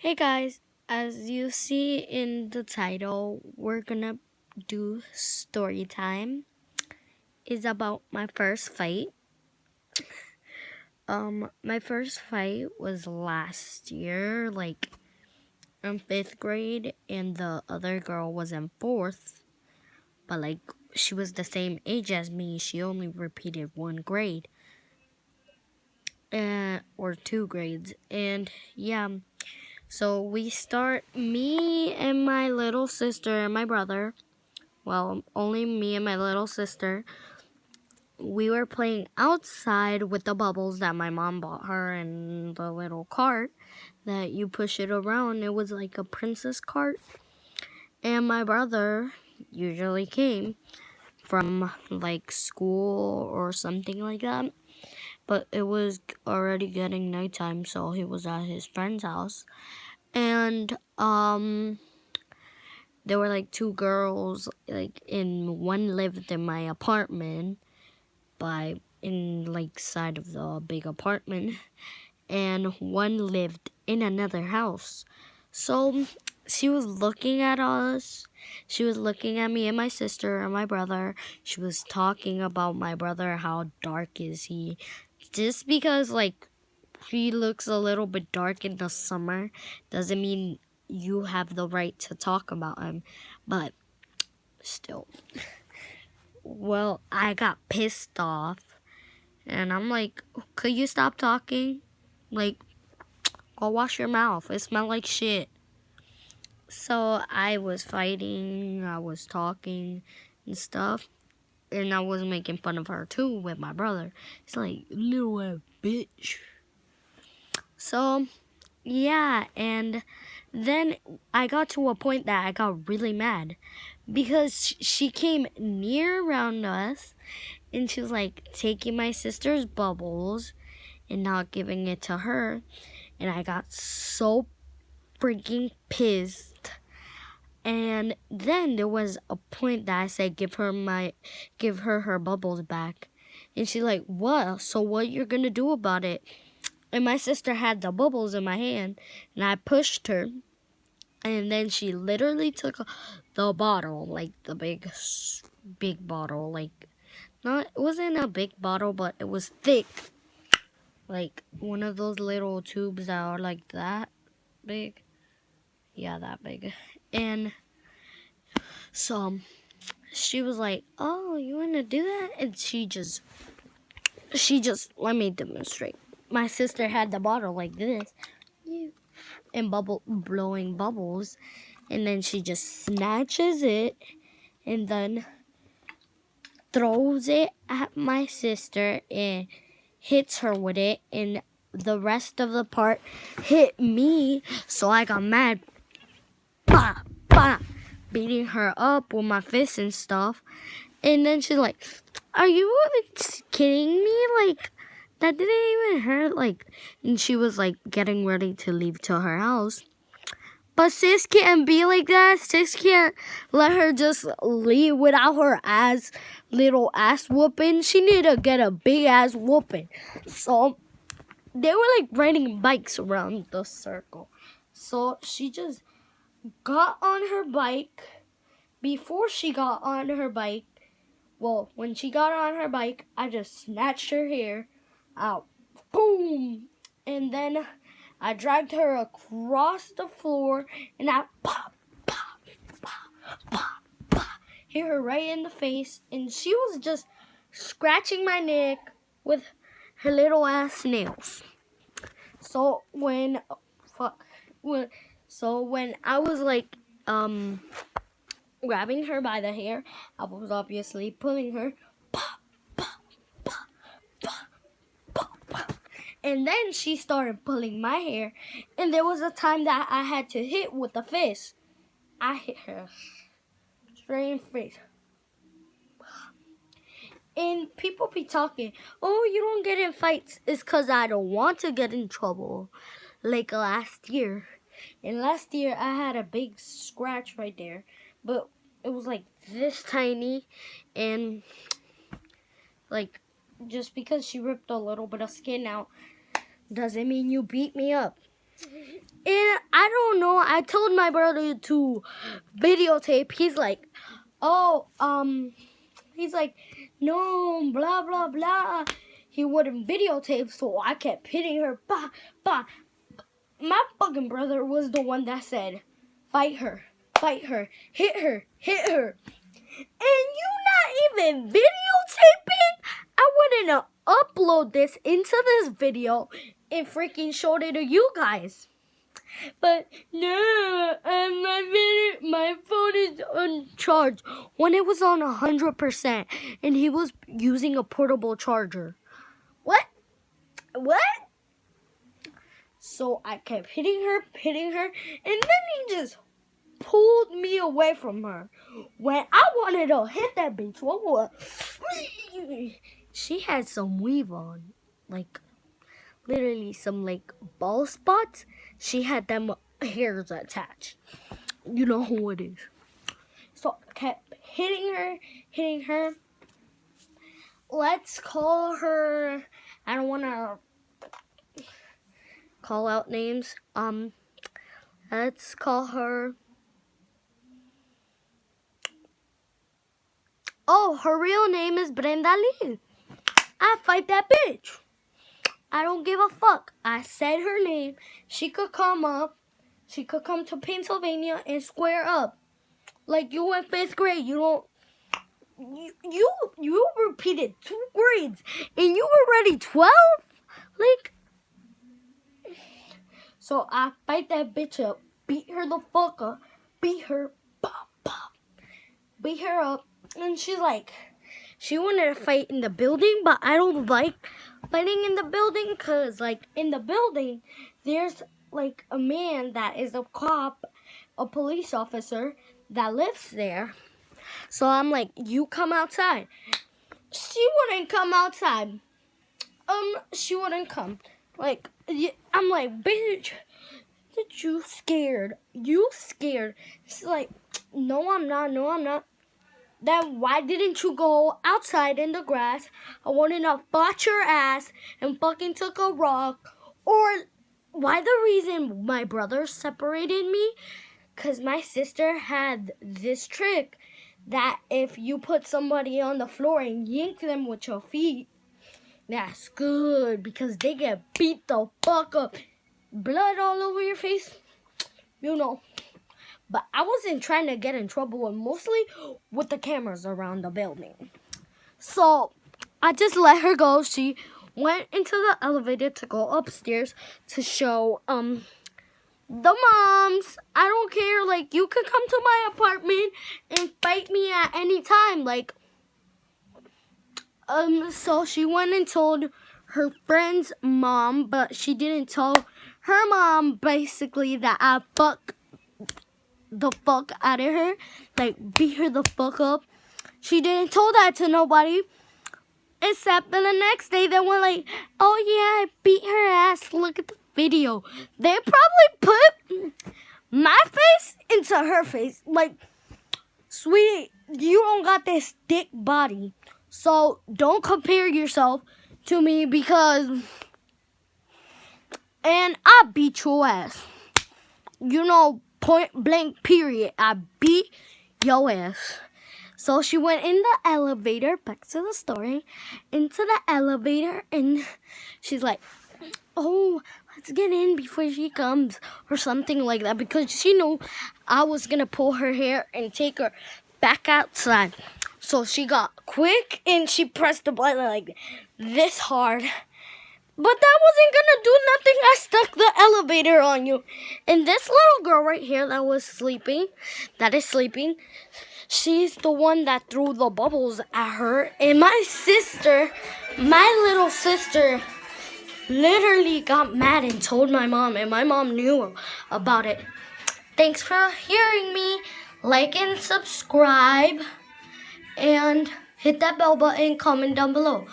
Hey guys, as you see in the title, we're gonna do story time. It's about my first fight. My first fight was last year, like in fifth grade, and the other girl was in fourth, but like she was the same age as me. She only repeated one grade, or two grades, and yeah. So we start me and my little sister and my brother. Well, only me and my little sister. We were playing outside with the bubbles that my mom bought her and the little cart that you push it around. It was like a princess cart. And my brother usually came from like school or something like that. But it was already getting nighttime, so he was at his friend's house. And there were like two girls, like in one lived in my apartment by in like side of the big apartment, and one lived in another house. So she was looking at us. She was looking at me and my sister and my brother. She was talking about my brother, how dark is he. Just because like he looks a little bit dark in the summer doesn't mean you have the right to talk about him. But still. Well, I got pissed off. And I'm like, could you stop talking? Like, go wash your mouth. It smelled like shit. So I was fighting, I was talking and stuff. And I was making fun of her too with my brother. It's like, little bitch. So, yeah. And then I got to a point that I got really mad. Because she came near around us. And she was like taking my sister's bubbles and not giving it to her. And I got so freaking pissed. And then there was a point that I said, give her her bubbles back. And she's like, what? So what you're gonna do about it? And my sister had the bubbles in my hand, and I pushed her. And then she literally took the bottle, like the big bottle, like not, it wasn't a big bottle, but it was thick. Like one of those little tubes that are like that big. Yeah, that big. And so she was like, "Oh, you want to do that?" And she just let me demonstrate. My sister had the bottle like this, and blowing bubbles, and then she just snatches it and then throws it at my sister and hits her with it, and the rest of the part hit me, so I got mad. Bah, bah, beating her up with my fists and stuff. And then she's like, are you kidding me? Like, that didn't even hurt. Like, and she was like getting ready to leave to her house. But sis can't be like that. Sis can't let her just leave without her little ass whooping. She need to get a big ass whooping. So they were like riding bikes around the circle. So she just got on her bike. Before she got on her bike, well, when she got on her bike, I just snatched her hair out. Boom! And then I dragged her across the floor, and I pop, pop, pop, pop, pop, hit her right in the face. And she was just scratching my neck with her little ass nails. So when I was like, grabbing her by the hair, I was obviously pulling her. Pop, pop, pop, pop, pop, pop. And then she started pulling my hair. And there was a time that I had to hit with the fist. I hit her straight in the face. And people be talking, oh, you don't get in fights. It's because I don't want to get in trouble. Like last year. And last year I had a big scratch right there. But it was like this tiny. And like, just because she ripped a little bit of skin out doesn't mean you beat me up. And I don't know, I told my brother to videotape. He's like, oh, he's like, no, blah, blah, blah. He wouldn't videotape, so I kept hitting her. Bah, bah. My fucking brother was the one that said, fight her, hit her, hit her. And you not even videotaping? I wouldn't upload this into this video and freaking showed it to you guys. But no, my phone is on charge when it was on 100%, and he was using a portable charger. What? So I kept hitting her, and then he just pulled me away from her. When I wanted to hit that bitch, she had some weave on, like literally some like ball spots. She had them hairs attached. You know who it is. So I kept hitting her. Let's call her, I don't want to call out names. Let's call her, oh, her real name is Brenda Lee. I fight that bitch. I don't give a fuck. I said her name. She could come up. She could come to Pennsylvania and square up. Like you in 5th grade. You don't. You repeated 2 grades and you were already 12. Like. So I fight that bitch up. Beat her the fuck up. Beat her. Pop, pop. Beat her up. And she's like, she wanted to fight in the building, but I don't like fighting in the building because, like, in the building, there's, like, a man that is a cop, a police officer that lives there. So I'm like, you come outside. She wouldn't come outside. She wouldn't come. Like, I'm like, bitch, did you scared? You scared. She's like, no, I'm not. Then why didn't you go outside in the grass? I wanted to botch your ass and fucking took a rock. Or why the reason my brother separated me? Because my sister had this trick that if you put somebody on the floor and yank them with your feet, that's good because they get beat the fuck up. Blood all over your face, you know. But I wasn't trying to get in trouble, and mostly with the cameras around the building. So I just let her go. She went into the elevator to go upstairs to show the moms. I don't care. Like, you could come to my apartment and fight me at any time. Like, so she went and told her friend's mom, but she didn't tell her mom basically that I fucked the fuck out of her, like beat her the fuck up. She didn't tell that to nobody, except the next day they were like, oh yeah, I beat her ass, look at the video. They probably put my face into her face, like, sweetie, you don't got this thick body, so don't compare yourself to me because, and I beat your ass, you know, point blank period. I beat your ass. So she went in the elevator, back to the story, into the elevator, and she's like, oh, let's get in before she comes, or something like that, because she knew I was gonna pull her hair and take her back outside. So she got quick and she pressed the button like this hard. But that wasn't gonna do nothing. I stuck the elevator on you. And this little girl right here that is sleeping, she's the one that threw the bubbles at her. And my little sister, literally got mad and told my mom. And my mom knew about it. Thanks for hearing me. Like and subscribe. And hit that bell button, comment down below.